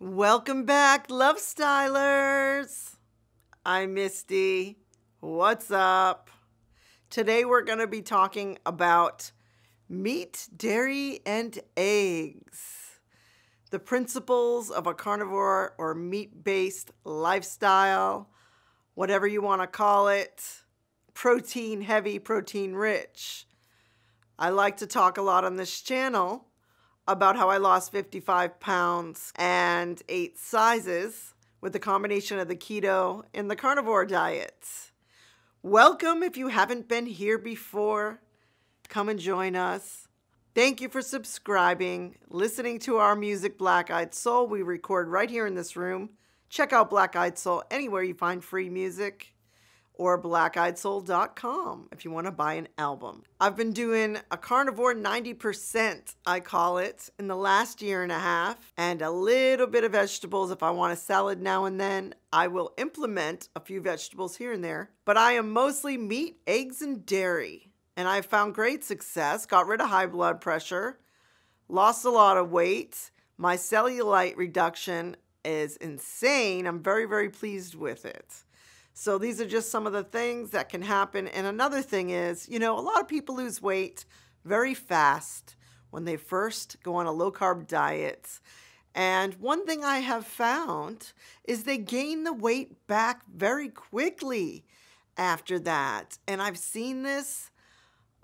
Welcome back, Love Stylers. I'm Misty. What's up? Today we're going to be talking about meat, dairy, and eggs. The principles of a carnivore or meat-based lifestyle, whatever you want to call it. Protein heavy, protein rich. I like to talk a lot on this channel about how I lost 55 pounds and 8 sizes with the combination of the keto and the carnivore diets. Welcome if you haven't been here before. Come and join us. Thank you for subscribing, listening to our music, Black Eyed Soul. We record right here in this room. Check out Black Eyed Soul anywhere you find free music, or blackeyedsoul.com if you want to buy an album. I've been doing a carnivore 90%, I call it, in the last year and a half, and a little bit of vegetables. If I want a salad now and then, I will implement a few vegetables here and there. But I am mostly meat, eggs, and dairy. And I've found great success, got rid of high blood pressure, lost a lot of weight. My cellulite reduction is insane. I'm very, very pleased with it. So these are just some of the things that can happen. And another thing is, a lot of people lose weight very fast when they first go on a low-carb diet. And one thing I have found is they gain the weight back very quickly after that. And I've seen this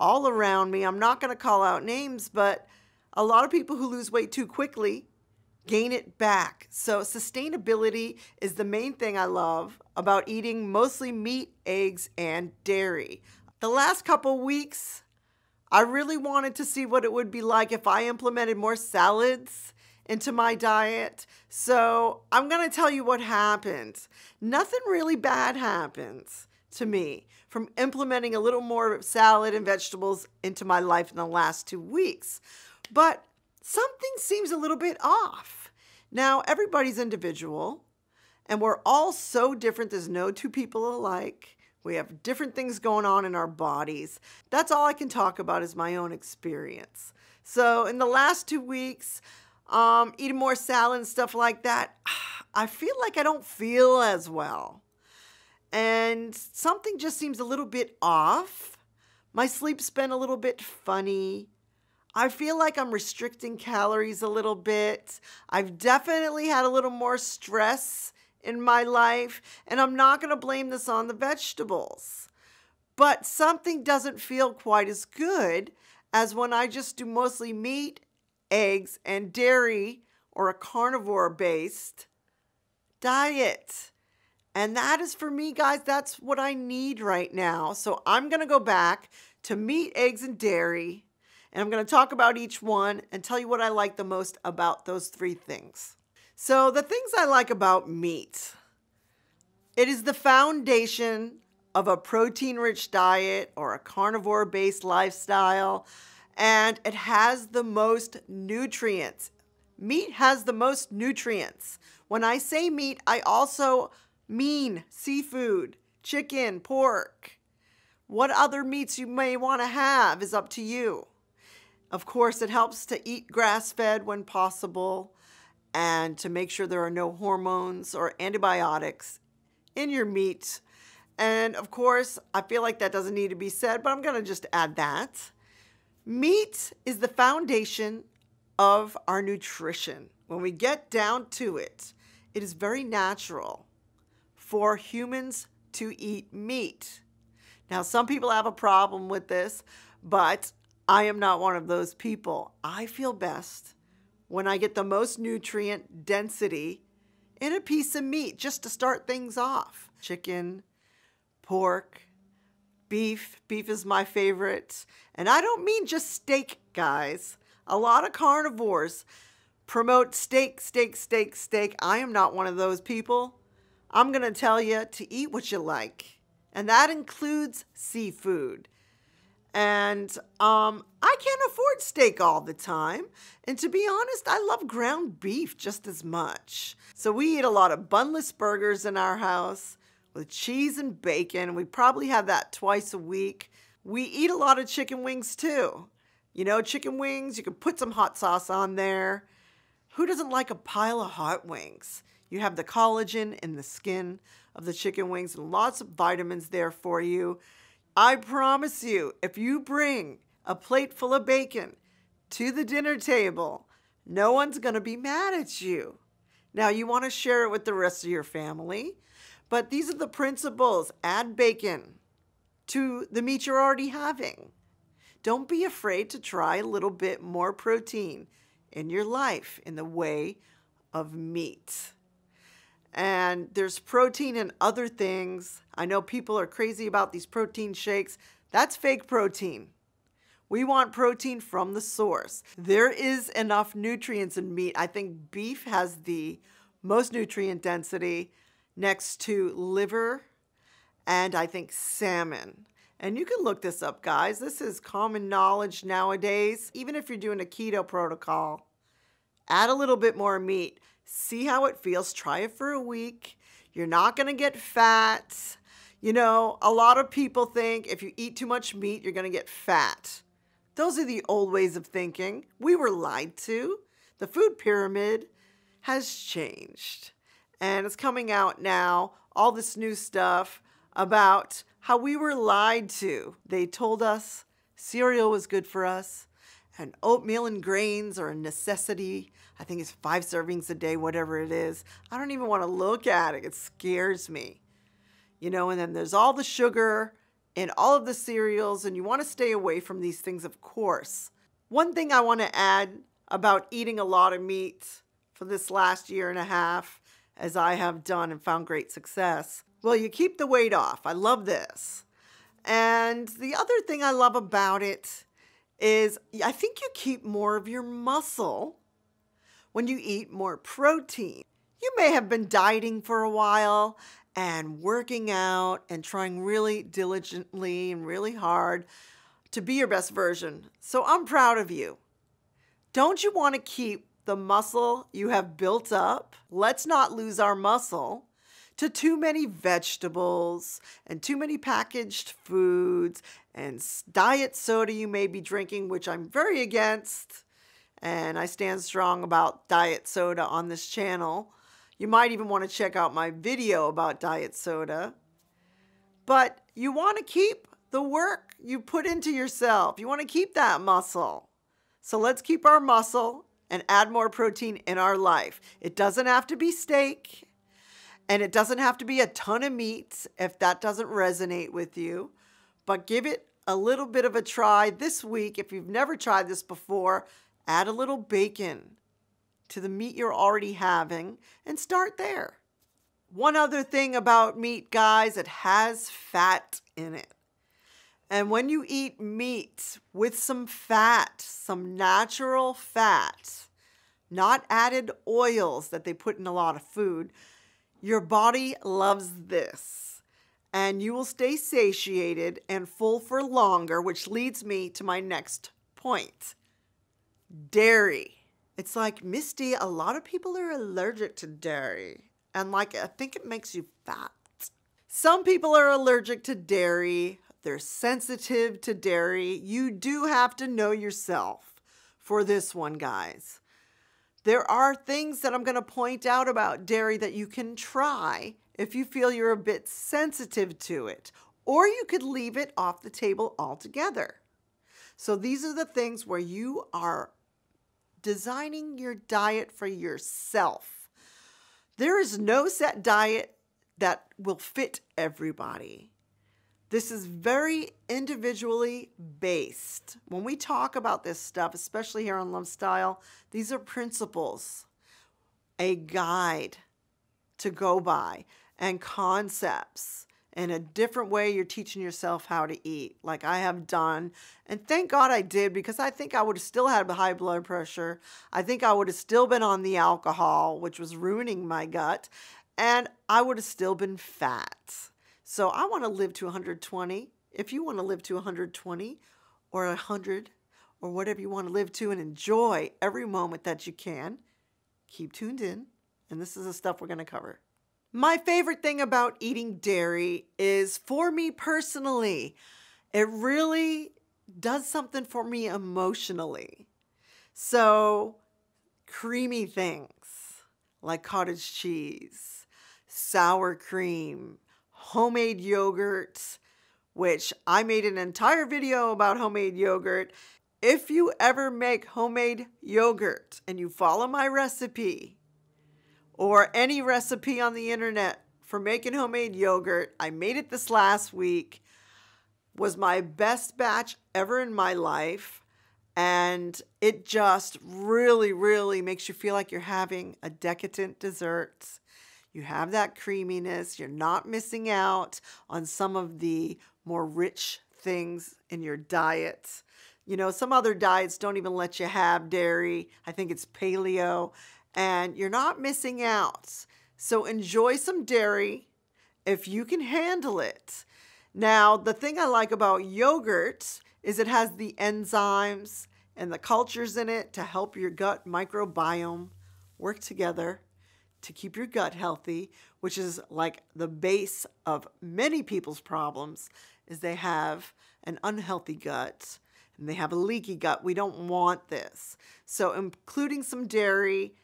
all around me. I'm not going to call out names, but a lot of people who lose weight too quickly gain it back. So sustainability is the main thing I love about eating mostly meat, eggs, and dairy. The last couple weeks, I really wanted to see what it would be like if I implemented more salads into my diet. So I'm going to tell you what happens. Nothing really bad happens to me from implementing a little more salad and vegetables into my life in the last 2 weeks. But something seems a little bit off. Now, everybody's individual, and we're all so different. There's no two people alike. We have different things going on in our bodies. That's all I can talk about is my own experience. So in the last 2 weeks, eating more salad and stuff like that, I feel like I don't feel as well. And something just seems a little bit off. My sleep's been a little bit funny. I feel like I'm restricting calories a little bit. I've definitely had a little more stress in my life, and I'm not going to blame this on the vegetables. But something doesn't feel quite as good as when I just do mostly meat, eggs, and dairy, or a carnivore-based diet. And that is, for me, guys, that's what I need right now. So I'm going to go back to meat, eggs, and dairy. And I'm going to talk about each one and tell you what I like the most about those 3 things. So the things I like about meat. It is the foundation of a protein-rich diet or a carnivore-based lifestyle. And it has the most nutrients. Meat has the most nutrients. When I say meat, I also mean seafood, chicken, pork. What other meats you may want to have is up to you. Of course, it helps to eat grass-fed when possible and to make sure there are no hormones or antibiotics in your meat. And of course, I feel like that doesn't need to be said, but I'm going to just add that. Meat is the foundation of our nutrition. When we get down to it, it is very natural for humans to eat meat. Now, some people have a problem with this, but I am not one of those people. I feel best when I get the most nutrient density in a piece of meat, just to start things off. Chicken, pork, beef. Beef is my favorite. And I don't mean just steak, guys. A lot of carnivores promote steak, steak, steak, steak. I am not one of those people. I'm going to tell you to eat what you like. And that includes seafood. And I can't afford steak all the time. And to be honest, I love ground beef just as much. So we eat a lot of bunless burgers in our house with cheese and bacon. We probably have that twice a week. We eat a lot of chicken wings too. Chicken wings, you can put some hot sauce on there. Who doesn't like a pile of hot wings? You have the collagen in the skin of the chicken wings and lots of vitamins there for you. I promise you, if you bring a plate full of bacon to the dinner table, no one's going to be mad at you. Now, you want to share it with the rest of your family, but these are the principles. Add bacon to the meat you're already having. Don't be afraid to try a little bit more protein in your life in the way of meat. And there's protein in other things. I know people are crazy about these protein shakes. That's fake protein. We want protein from the source. There is enough nutrients in meat. I think beef has the most nutrient density next to liver and I think salmon. And you can look this up, guys. This is common knowledge nowadays. Even if you're doing a keto protocol, add a little bit more meat. See how it feels. Try it for a week. You're not going to get fat. You know, a lot of people think if you eat too much meat, you're going to get fat. Those are the old ways of thinking. We were lied to. The food pyramid has changed. And it's coming out now, all this new stuff about how we were lied to. They told us cereal was good for us and oatmeal and grains are a necessity. I think it's 5 servings a day, whatever it is. I don't even want to look at it. It scares me. You know, and then there's all the sugar in all of the cereals, and you want to stay away from these things, of course. One thing I want to add about eating a lot of meat for this last year and a half, as I have done and found great success, well, you keep the weight off. I love this. And the other thing I love about it is I think you keep more of your muscle when you eat more protein. You may have been dieting for a while and working out and trying really diligently and really hard to be your best version. So I'm proud of you. Don't you want to keep the muscle you have built up? Let's not lose our muscle to too many vegetables and too many packaged foods and diet soda you may be drinking, which I'm very against. And I stand strong about diet soda on this channel. You might even want to check out my video about diet soda. But you want to keep the work you put into yourself. You want to keep that muscle. So let's keep our muscle and add more protein in our life. It doesn't have to be steak. And it doesn't have to be a ton of meat if that doesn't resonate with you. But give it a little bit of a try this week. If you've never tried this before, add a little bacon to the meat you're already having and start there. One other thing about meat, guys, it has fat in it. And when you eat meat with some fat, some natural fat, not added oils that they put in a lot of food, your body loves this. And you will stay satiated and full for longer, which leads me to my next point. Dairy. It's like, Misty, a lot of people are allergic to dairy. And I think it makes you fat. Some people are allergic to dairy. They're sensitive to dairy. You do have to know yourself for this one, guys. There are things that I'm going to point out about dairy that you can try if you feel you're a bit sensitive to it. Or you could leave it off the table altogether. So these are the things where you are designing your diet for yourself. There is no set diet that will fit everybody. This is very individually based. When we talk about this stuff, especially here on Love Style, these are principles, a guide to go by, and concepts. In a different way, you're teaching yourself how to eat, like I have done. And thank God I did, because I think I would have still had high blood pressure. I think I would have still been on the alcohol, which was ruining my gut. And I would have still been fat. So I want to live to 120. If you want to live to 120 or 100 or whatever you want to live to and enjoy every moment that you can, keep tuned in. And this is the stuff we're going to cover. My favorite thing about eating dairy is, for me personally, it really does something for me emotionally. So creamy things like cottage cheese, sour cream, homemade yogurt, which I made an entire video about homemade yogurt. If you ever make homemade yogurt and you follow my recipe or any recipe on the internet for making homemade yogurt, I made it this last week, was my best batch ever in my life. And it just really, really makes you feel like you're having a decadent dessert. You have that creaminess. You're not missing out on some of the more rich things in your diet. You know, some other diets don't even let you have dairy. I think it's paleo. And you're not missing out. So enjoy some dairy if you can handle it. Now, the thing I like about yogurt is it has the enzymes and the cultures in it to help your gut microbiome work together to keep your gut healthy, which is like the base of many people's problems, is they have an unhealthy gut and they have a leaky gut. We don't want this. So including some dairy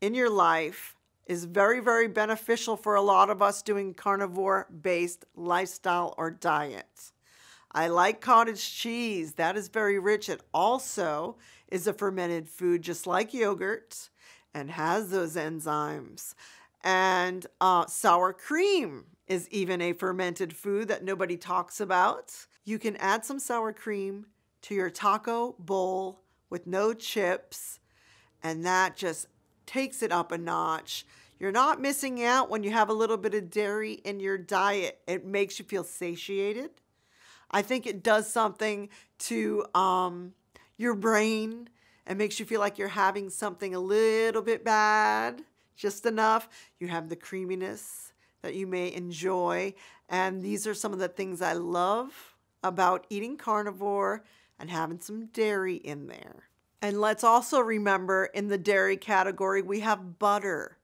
in your life is very, very beneficial for a lot of us doing carnivore-based lifestyle or diet. I like cottage cheese. That is very rich. It also is a fermented food just like yogurt and has those enzymes. And sour cream is even a fermented food that nobody talks about. You can add some sour cream to your taco bowl with no chips, and that just takes it up a notch. You're not missing out when you have a little bit of dairy in your diet. It makes you feel satiated. I think it does something to your brain and makes you feel like you're having something a little bit bad, just enough. You have the creaminess that you may enjoy. And these are some of the things I love about eating carnivore and having some dairy in there. And let's also remember in the dairy category, we have butter.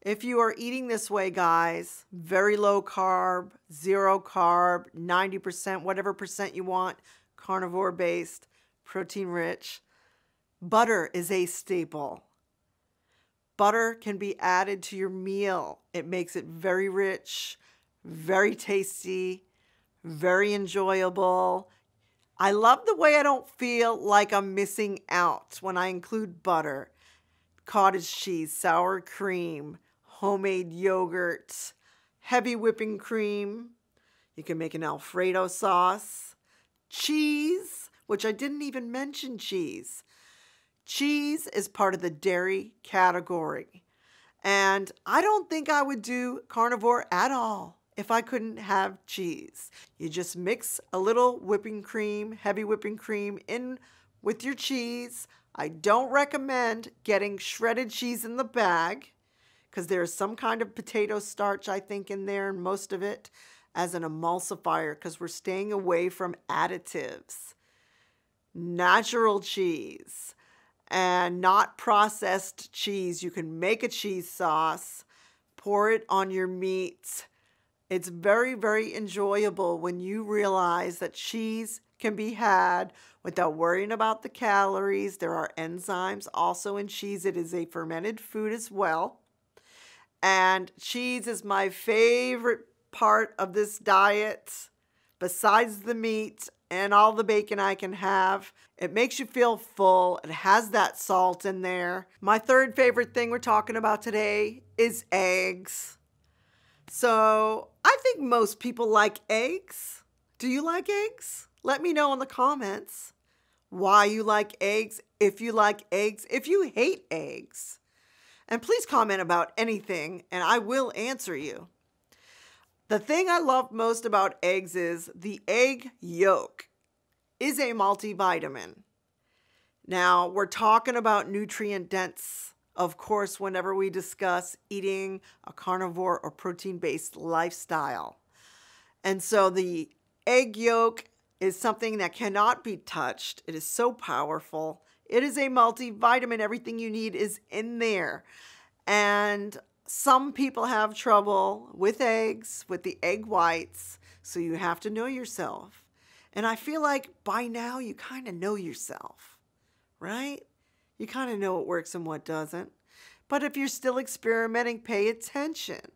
If you are eating this way, guys, very low carb, 0 carb, 90%, whatever percent you want, carnivore based, protein rich, butter is a staple. Butter can be added to your meal. It makes it very rich, very tasty, very enjoyable. I love the way I don't feel like I'm missing out when I include butter, cottage cheese, sour cream, homemade yogurt, heavy whipping cream. You can make an Alfredo sauce, cheese, which I didn't even mention cheese. Cheese is part of the dairy category. And I don't think I would do carnivore at all if I couldn't have cheese. You just mix a little whipping cream, heavy whipping cream in with your cheese. I don't recommend getting shredded cheese in the bag because there's some kind of potato starch, I think, in there, and most of it as an emulsifier because we're staying away from additives. Natural cheese and not processed cheese. You can make a cheese sauce, pour it on your meat. It's very, very enjoyable when you realize that cheese can be had without worrying about the calories. There are enzymes also in cheese. It is a fermented food as well. And cheese is my favorite part of this diet, besides the meat and all the bacon I can have. It makes you feel full. It has that salt in there. My third favorite thing we're talking about today is eggs. So I think most people like eggs. Do you like eggs? Let me know in the comments why you like eggs, if you like eggs, if you hate eggs. And please comment about anything and I will answer you. The thing I love most about eggs is the egg yolk is a multivitamin. Now, we're talking about nutrient dense, of course, whenever we discuss eating a carnivore or protein-based lifestyle. And so the egg yolk is something that cannot be touched. It is so powerful. It is a multivitamin. Everything you need is in there. And some people have trouble with eggs, with the egg whites, so you have to know yourself. And I feel like by now you kind of know yourself, right? You kind of know what works and what doesn't. But if you're still experimenting, pay attention.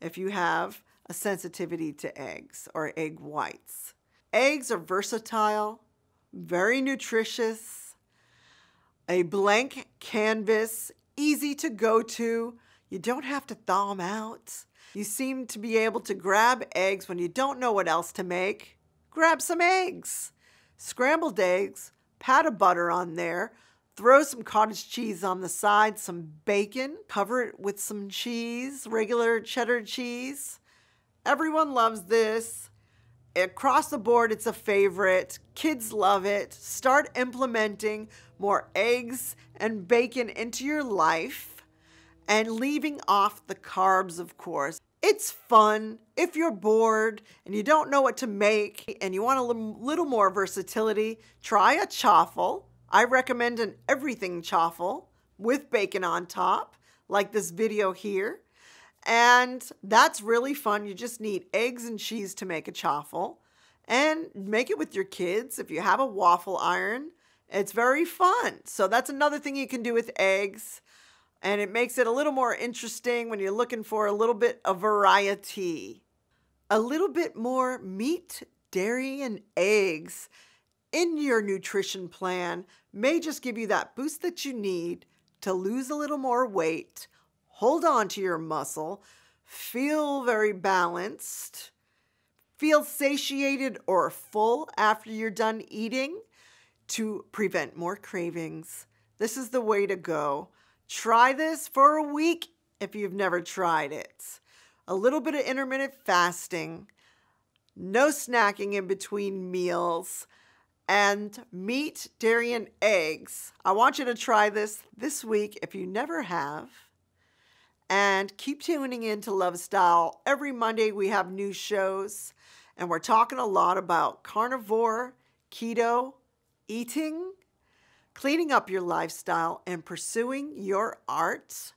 If you have a sensitivity to eggs or egg whites. Eggs are versatile, very nutritious, a blank canvas, easy to go to. You don't have to thaw them out. You seem to be able to grab eggs when you don't know what else to make. Grab some eggs. Scrambled eggs, pat of butter on there, throw some cottage cheese on the side, some bacon, cover it with some cheese, regular cheddar cheese. Everyone loves this. Across the board, it's a favorite. Kids love it. Start implementing more eggs and bacon into your life and leaving off the carbs, of course. It's fun. If you're bored and you don't know what to make and you want a little more versatility, try a chaffle. I recommend an everything chaffle with bacon on top, like this video here. And that's really fun. You just need eggs and cheese to make a chaffle. And make it with your kids. If you have a waffle iron, it's very fun. So that's another thing you can do with eggs. And it makes it a little more interesting when you're looking for a little bit of variety. A little bit more meat, dairy, and eggs in your nutrition plan may just give you that boost that you need to lose a little more weight, hold on to your muscle, feel very balanced, feel satiated or full after you're done eating to prevent more cravings. This is the way to go. Try this for a week if you've never tried it. A little bit of intermittent fasting, no snacking in between meals, and meat, dairy, and eggs. I want you to try this week if you never have. And keep tuning in to Love Style. Every Monday we have new shows, and we're talking a lot about carnivore, keto, eating, cleaning up your lifestyle, and pursuing your art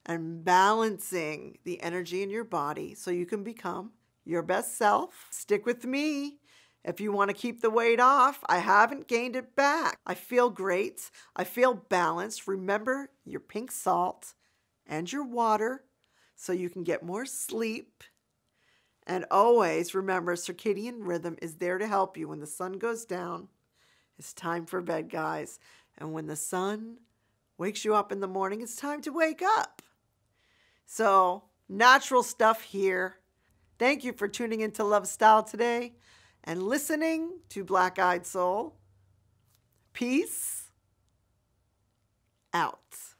and balancing the energy in your body so you can become your best self. Stick with me. If you want to keep the weight off, I haven't gained it back. I feel great. I feel balanced. Remember your pink salt and your water so you can get more sleep. And always remember, circadian rhythm is there to help you. When the sun goes down, it's time for bed, guys. And when the sun wakes you up in the morning, it's time to wake up. So, natural stuff here. Thank you for tuning into Love Style today and listening to Black Eyed Soul. Peace out.